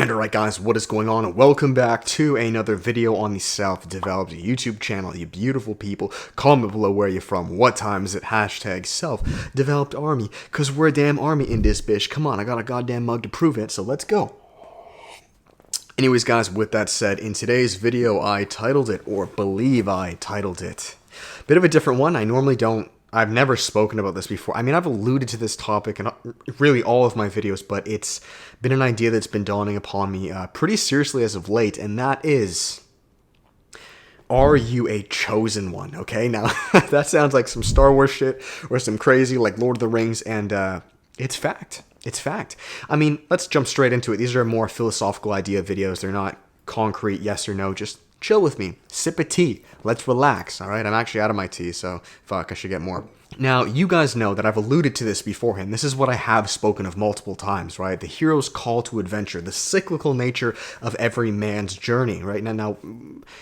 And alright guys, what is going on? And welcome back to another video on the Self-Developed YouTube channel. You beautiful people, comment below where you're from. What time is it? Hashtag Self-Developed Army. Cause we're a damn army in this bitch. Come on, I got a goddamn mug to prove it, so let's go. Anyways guys, with that said, in today's video I titled it, or believe I titled it. Bit of a different one. I've never spoken about this before. I mean, I've alluded to this topic in really all of my videos, but it's been an idea that's been dawning upon me pretty seriously as of late, and that is, are you a chosen one? Okay, now, that sounds like some Star Wars shit, or some crazy, like Lord of the Rings, and it's fact. It's fact. I mean, let's jump straight into it. These are more philosophical idea videos. They're not concrete yes or no, just chill with me, sip a tea, let's relax, alright? I'm actually out of my tea, so fuck, I should get more. Now, you guys know that I've alluded to this beforehand. This is what I have spoken of multiple times, right? The hero's call to adventure, the cyclical nature of every man's journey, right? Now,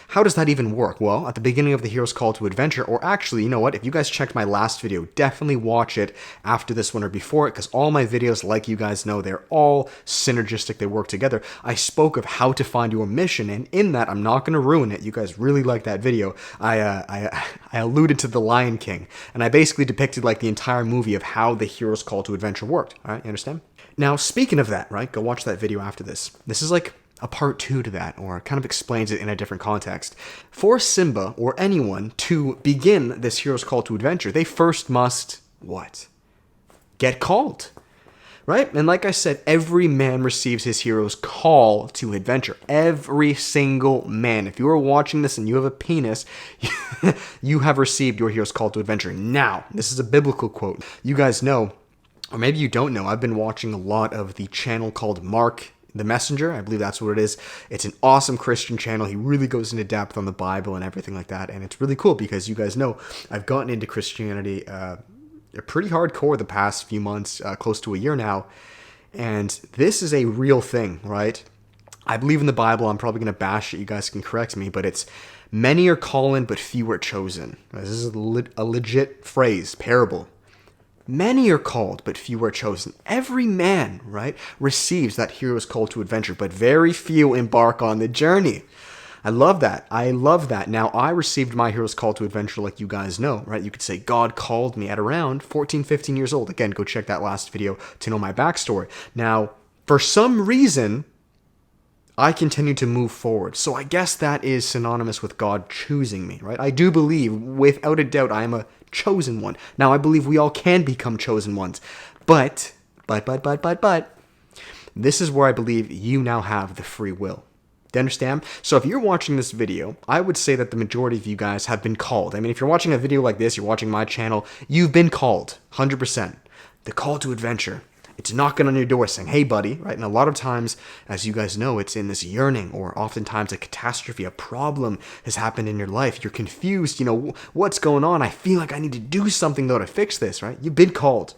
how does that even work? Well, at the beginning of the hero's call to adventure, or actually, you know what? If you guys checked my last video, definitely watch it after this one or before it, because all my videos, like you guys know, they're all synergistic. They work together. I spoke of how to find your mission, and in that, I'm not going to ruin it. You guys really like that video. I alluded to The Lion King, and I basically depicted like the entire movie of how the hero's call to adventure worked. All right, you understand? Now, speaking of that, right, go watch that video after this. This is like a part 2 to that, or kind of explains it in a different context. For Simba or anyone to begin this hero's call to adventure, they first must, what? Get called. Right? And like I said, every man receives his hero's call to adventure. Every single man. If you are watching this and you have a penis, you have received your hero's call to adventure. Now, this is a biblical quote. You guys know, or maybe you don't know, I've been watching a lot of the channel called Mark the Messenger. I believe that's what it is. It's an awesome Christian channel. He really goes into depth on the Bible and everything like that. And it's really cool because you guys know I've gotten into Christianity pretty hardcore the past few months, close to a year now, and this is a real thing, right? I believe in the Bible. I'm probably going to bash it. You guys can correct me, but it's many are called, but few are chosen. This is a legit phrase, parable. Many are called, but few are chosen. Every man, right, receives that hero's call to adventure, but very few embark on the journey. I love that. I love that. Now, I received my hero's call to adventure like you guys know, right? You could say God called me at around 14, 15 years old. Again, go check that last video to know my backstory. Now, for some reason, I continue to move forward. So I guess that is synonymous with God choosing me, right? I do believe, without a doubt, I am a chosen one. Now, I believe we all can become chosen ones. But, this is where I believe you now have the free will. Do you understand? So if you're watching this video, I would say that the majority of you guys have been called. I mean, if you're watching a video like this, you're watching my channel, you've been called, 100%. The call to adventure. It's knocking on your door saying, hey, buddy, right? And a lot of times, as you guys know, it's in this yearning, or oftentimes a catastrophe, a problem has happened in your life. You're confused, you know, what's going on? I feel like I need to do something, though, to fix this, right? You've been called.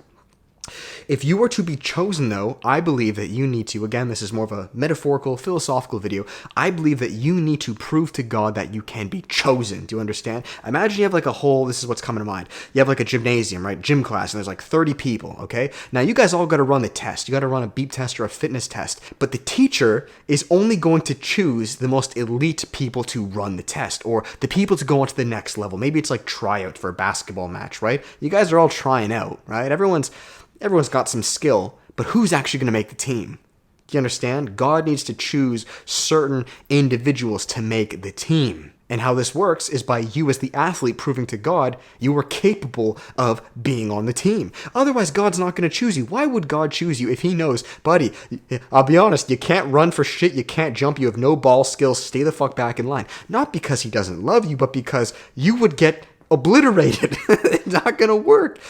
If you are to be chosen, though, I believe that you need to, again, this is more of a metaphorical, philosophical video, I believe that you need to prove to God that you can be chosen. Do you understand? Imagine you have like a whole, this is what's coming to mind, you have like a gymnasium, right, gym class, and there's like 30 people, okay? Now, you guys all got to run the test. You got to run a beep test or a fitness test, but the teacher is only going to choose the most elite people to run the test, or the people to go on to the next level. Maybe it's like tryout for a basketball match, right? You guys are all trying out, right? Everyone's got some skill, but who's actually going to make the team? Do you understand? God needs to choose certain individuals to make the team. And how this works is by you as the athlete proving to God you are capable of being on the team. Otherwise, God's not going to choose you. Why would God choose you if he knows, buddy, I'll be honest, you can't run for shit, you can't jump, you have no ball skills, stay the fuck back in line. Not because he doesn't love you, but because you would get obliterated. It's not going to work.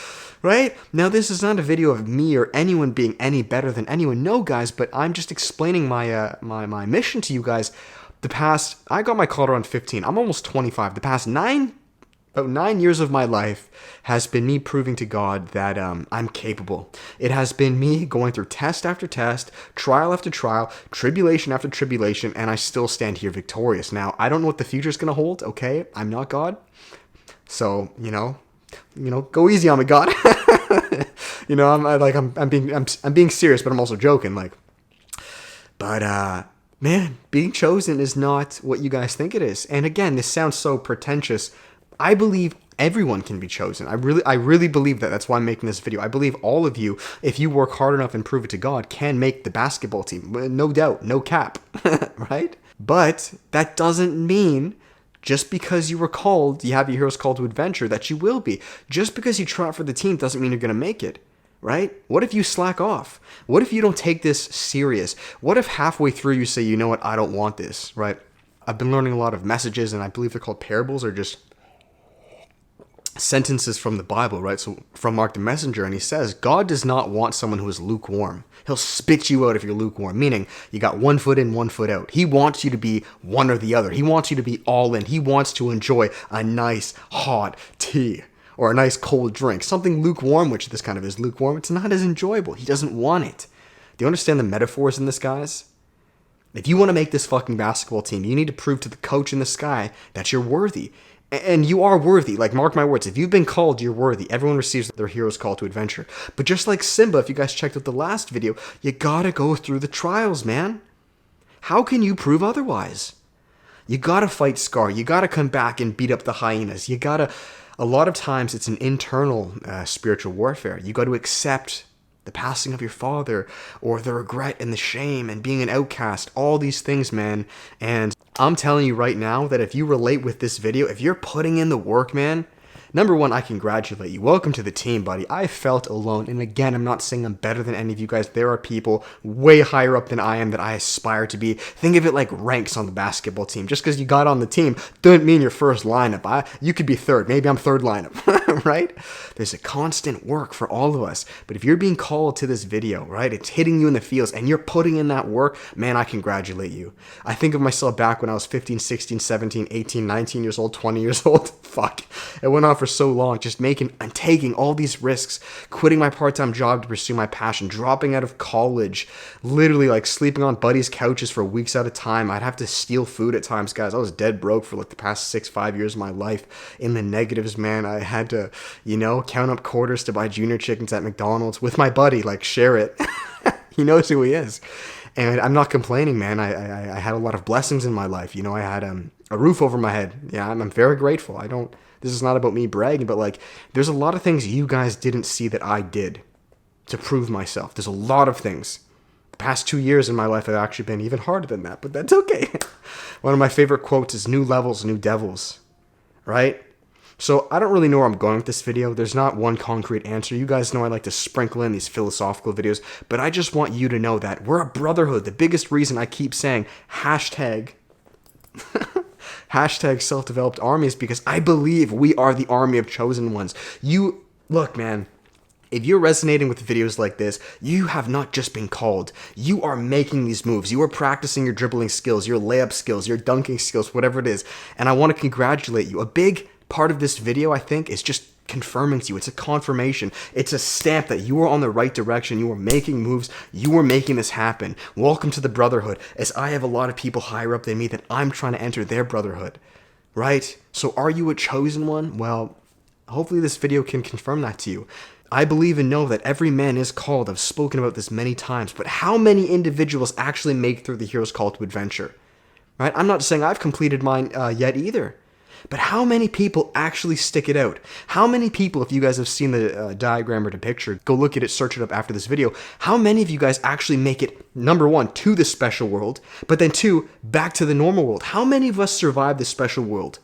Right? Now, this is not a video of me or anyone being any better than anyone. No, guys, but I'm just explaining my my mission to you guys. I got my call around 15. I'm almost 25. The past about 9 years of my life has been me proving to God that I'm capable. It has been me going through test after test, trial after trial, tribulation after tribulation, and I still stand here victorious. Now, I don't know what the future is going to hold, okay? I'm not God. So, you know, go easy on me, God. I'm being serious, but I'm also joking. Like, But, man, being chosen is not what you guys think it is. And again, this sounds so pretentious. I believe everyone can be chosen. I really believe that. That's why I'm making this video. I believe all of you, if you work hard enough and prove it to God, can make the basketball team. No doubt, no cap, right? But that doesn't mean just because you were called, you have your hero's call to adventure, that you will be. Just because you try out for the team doesn't mean you're going to make it. Right? What if you slack off? What if you don't take this serious? What if halfway through you say, you know what, I don't want this, right? I've been learning a lot of messages, and I believe they're called parables, or just sentences from the Bible, right? So from Mark the Messenger, and he says, God does not want someone who is lukewarm. He'll spit you out if you're lukewarm, meaning you got 1 foot in, 1 foot out. He wants you to be one or the other. He wants you to be all in. He wants to enjoy a nice hot tea or a nice cold drink. Something lukewarm, which this kind of is lukewarm, it's not as enjoyable. He doesn't want it. Do you understand the metaphors in this, guys? If you want to make this fucking basketball team, you need to prove to the coach in the sky that you're worthy. And you are worthy. Like, mark my words, if you've been called, you're worthy. Everyone receives their hero's call to adventure. But just like Simba, if you guys checked out the last video, you gotta go through the trials, man. How can you prove otherwise? You gotta fight Scar. You gotta come back and beat up the hyenas. You gotta... A lot of times it's an internal spiritual warfare. You got to accept the passing of your father, or the regret and the shame and being an outcast, all these things, man. And I'm telling you right now that if you relate with this video, if you're putting in the work, man, number one, I congratulate you. Welcome to the team, buddy. I felt alone. And again, I'm not saying I'm better than any of you guys. There are people way higher up than I am that I aspire to be. Think of it like ranks on the basketball team. Just because you got on the team doesn't mean you're first lineup. You could be third. Maybe I'm third lineup, right? There's a constant work for all of us. But if you're being called to this video, right, it's hitting you in the feels and you're putting in that work, man, I congratulate you. I think of myself back when I was 15, 16, 17, 18, 19 years old, 20 years old. Fuck. It went on for so long, just making and taking all these risks, quitting my part-time job to pursue my passion, dropping out of college, literally like sleeping on buddies' couches for weeks at a time. I'd have to steal food at times, guys. I was dead broke for like the past 6-5 years of my life, in the negatives, man. I had to, count up quarters to buy junior chickens at McDonald's with my buddy, like share it. He knows who he is. And I'm not complaining, man. I had a lot of blessings in my life. I had a roof over my head. Yeah, I'm very grateful. This is not about me bragging, but like, there's a lot of things you guys didn't see that I did to prove myself. There's a lot of things. The past 2 years in my life have actually been even harder than that, but that's okay. One of my favorite quotes is new levels, new devils, right? So I don't really know where I'm going with this video. There's not one concrete answer. You guys know I like to sprinkle in these philosophical videos, but I just want you to know that we're a brotherhood. The biggest reason I keep saying hashtag self-developed army is because I believe we are the army of chosen ones. Look, man, if you're resonating with videos like this, you have not just been called. You are making these moves. You are practicing your dribbling skills, your layup skills, your dunking skills, whatever it is. And I want to congratulate you. A big part of this video, I think, is just confirming to you. It's a confirmation. It's a stamp that you are on the right direction. You are making moves. You are making this happen. Welcome to the brotherhood, as I have a lot of people higher up than me that I'm trying to enter their brotherhood, right? So are you a chosen one? Well, hopefully this video can confirm that to you. I believe and know that every man is called. I've spoken about this many times, but how many individuals actually make it through the hero's call to adventure, right? I'm not saying I've completed mine yet either. But how many people actually stick it out? How many people, if you guys have seen the diagram or the picture, go look at it, search it up after this video. How many of you guys actually make it, number one, to the special world, but then two, back to the normal world? How many of us survive the special world,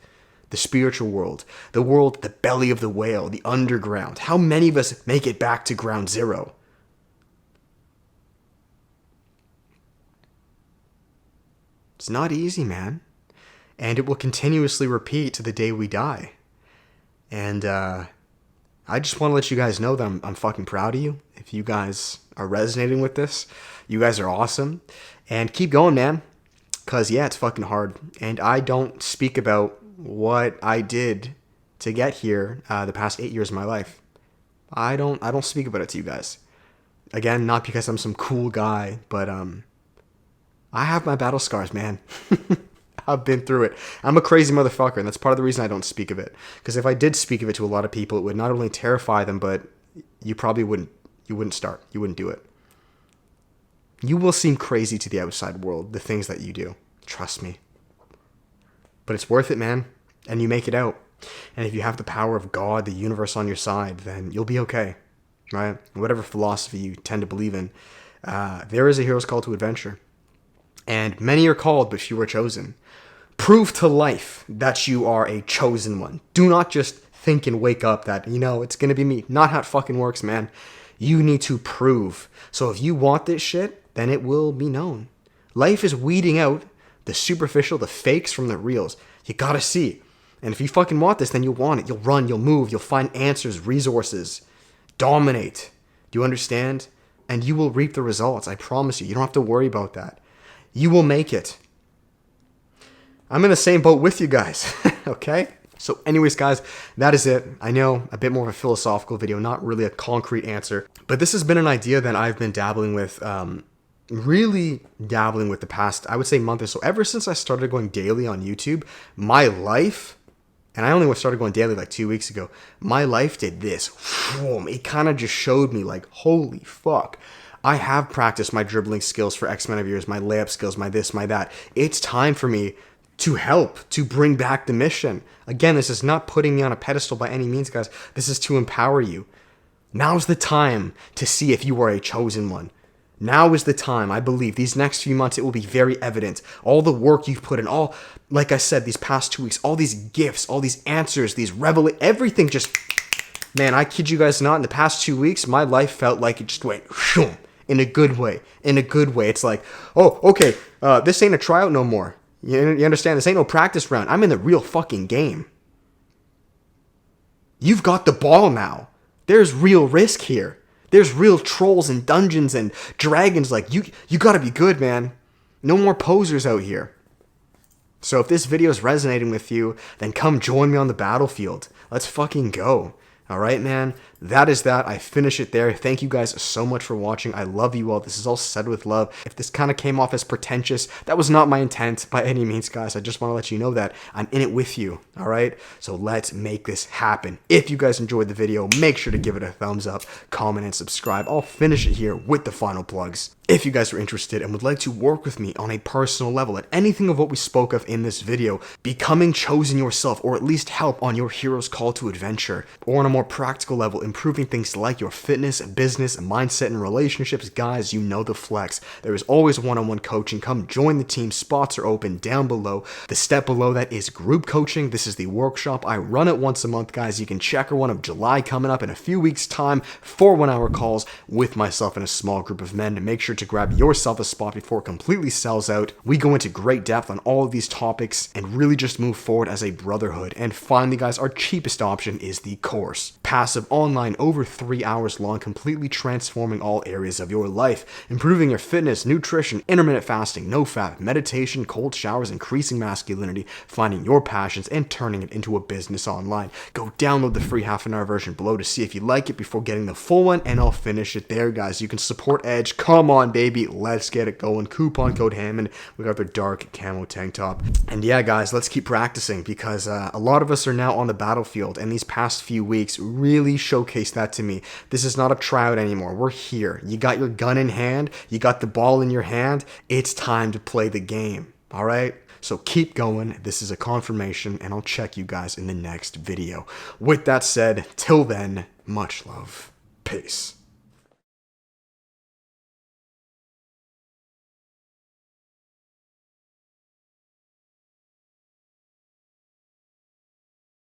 the spiritual world, the belly of the whale, the underground? How many of us make it back to ground zero? It's not easy, man. And it will continuously repeat to the day we die. And I just want to let you guys know that I'm fucking proud of you. If you guys are resonating with this, you guys are awesome. And keep going, man. Because, yeah, it's fucking hard. And I don't speak about what I did to get here the past 8 years of my life. I don't speak about it to you guys. Again, not because I'm some cool guy, but I have my battle scars, man. I've been through it. I'm a crazy motherfucker, and that's part of the reason I don't speak of it. Because if I did speak of it to a lot of people, it would not only terrify them, but you probably wouldn't start. You wouldn't do it. You will seem crazy to the outside world, the things that you do. Trust me. But it's worth it, man. And you make it out. And if you have the power of God, the universe on your side, then you'll be okay. Right? Whatever philosophy you tend to believe in, there is a hero's call to adventure. And many are called, but few are chosen. Prove to life that you are a chosen one. Do not just think and wake up that, it's going to be me. Not how it fucking works, man. You need to prove. So if you want this shit, then it will be known. Life is weeding out the superficial, the fakes from the reals. You gotta see. And if you fucking want this, then you'll want it. You'll run, you'll move, you'll find answers, resources. Dominate. Do you understand? And you will reap the results. I promise you. You don't have to worry about that. You will make it. I'm in the same boat with you guys. Okay? So anyways, guys, that is it. I know, a bit more of a philosophical video, not really a concrete answer. But this has been an idea that I've been dabbling with, really dabbling with the past, I would say, month or so. Ever since I started going daily on YouTube, my life, and I only started going daily like 2 weeks ago, my life did this. It kind of just showed me like, holy fuck. I have practiced my dribbling skills for X amount of years, my layup skills, my this, my that. It's time for me to help, to bring back the mission. Again, this is not putting me on a pedestal by any means, guys. This is to empower you. Now's the time to see if you are a chosen one. Now is the time, I believe. These next few months, it will be very evident. All the work you've put in, all, like I said, these past 2 weeks, all these gifts, all these answers, these everything just, man, I kid you guys not, in the past 2 weeks, my life felt like it just went shoom, in a good way. In a good way. It's like, oh, okay, this ain't a tryout no more. You understand? This ain't no practice round. I'm in the real fucking game. You've got the ball now. There's real risk here. There's real trolls and dungeons and dragons. Like, you gotta be good, man. No more posers out here. So if this video is resonating with you, then come join me on the battlefield. Let's fucking go. All right, man. That is that. I finish it there. Thank you guys so much for watching. I love you all. This is all said with love. If this kind of came off as pretentious, that was not my intent by any means, guys. I just want to let you know that I'm in it with you. All right. So let's make this happen. If you guys enjoyed the video, make sure to give it a thumbs up, comment, and subscribe. I'll finish it here with the final plugs. If you guys are interested and would like to work with me on a personal level at anything of what we spoke of in this video, becoming chosen yourself, or at least help on your hero's call to adventure, or on a more practical level, improving things like your fitness, business, mindset, and relationships, guys, you know the flex. There is always one-on-one coaching. Come join the team. Spots are open down below. The step below that is group coaching. This is the workshop. I run it once a month, guys. You can check our one of July coming up in a few weeks' time for 1-hour calls with myself and a small group of men. And make sure to grab yourself a spot before it completely sells out. We go into great depth on all of these topics and really just move forward as a brotherhood. And finally, guys, our cheapest option is the course. Passive, online, over 3 hours long, completely transforming all areas of your life, improving your fitness, nutrition, intermittent fasting, no fat, meditation, cold showers, increasing masculinity, finding your passions, and turning it into a business online. Go download the free half-an-hour version below to see if you like it before getting the full one, and I'll finish it there, guys. You can support Edge. Come on, baby. Let's get it going. Coupon code Hammond. We got their dark camo tank top. And yeah, guys, let's keep practicing because a lot of us are now on the battlefield, and these past few weeks really showcased that to me. This is not a tryout anymore. We're here. You got your gun in hand. You got the ball in your hand. It's time to play the game. All right? So keep going. This is a confirmation, and I'll check you guys in the next video. With that said, till then, much love. Peace.